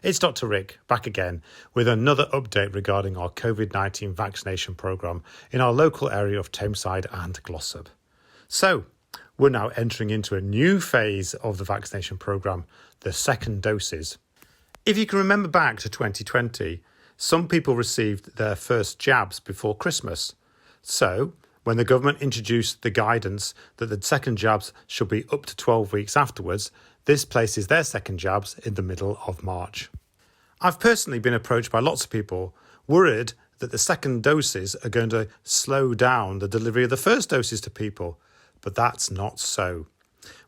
It's Dr. Rick back again with another update regarding our COVID-19 vaccination programme in our local area of Tameside and Glossop. So, we're now entering into a new phase of the vaccination programme, the second doses. If you can remember back to 2020, some people received their first jabs before Christmas. So, when the government introduced the guidance that the second jabs should be up to 12 weeks afterwards, this places their second jabs in the middle of March. I've personally been approached by lots of people worried that the second doses are going to slow down the delivery of the first doses to people, but that's not so.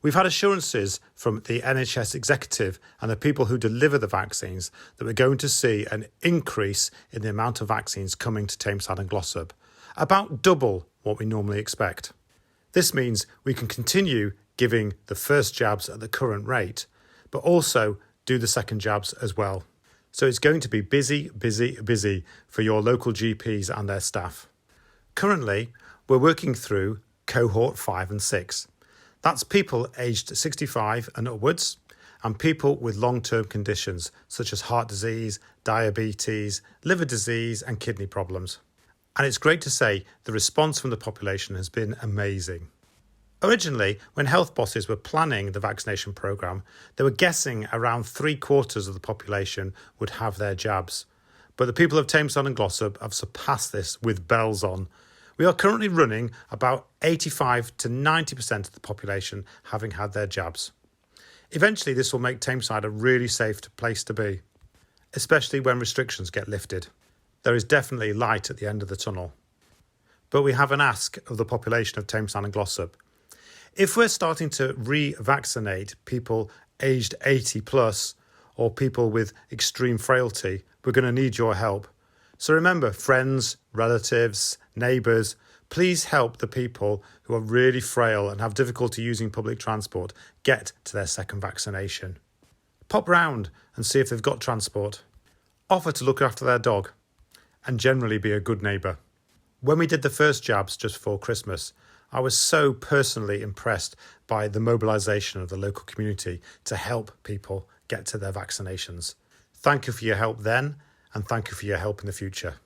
We've had assurances from the NHS executive and the people who deliver the vaccines that we're going to see an increase in the amount of vaccines coming to Tameside and Glossop, about double what we normally expect. This means we can continue giving the first jabs at the current rate, but also do the second jabs as well. So it's going to be busy for your local GPs and their staff. Currently, we're working through cohort 5 and 6. That's people aged 65 and upwards, and people with long-term conditions such as heart disease, diabetes, liver disease and kidney problems. And it's great to say the response from the population has been amazing. Originally, when health bosses were planning the vaccination programme, they were guessing around 3/4 of the population would have their jabs. But the people of Tameside and Glossop have surpassed this with bells on. We are currently running about 85 to 90% of the population having had their jabs. Eventually, this will make Tameside a really safe place to be, especially when restrictions get lifted. There is definitely light at the end of the tunnel. But we have an ask of the population of Tameside and Glossop. If we're starting to re-vaccinate people aged 80 plus or people with extreme frailty, we're going to need your help. So remember, friends, relatives, neighbours, please help the people who are really frail and have difficulty using public transport get to their second vaccination. Pop round and see if they've got transport. Offer to look after their dog. And generally be a good neighbour. When we did the first jabs just before Christmas, I was so personally impressed by the mobilisation of the local community to help people get to their vaccinations. Thank you for your help then, and thank you for your help in the future.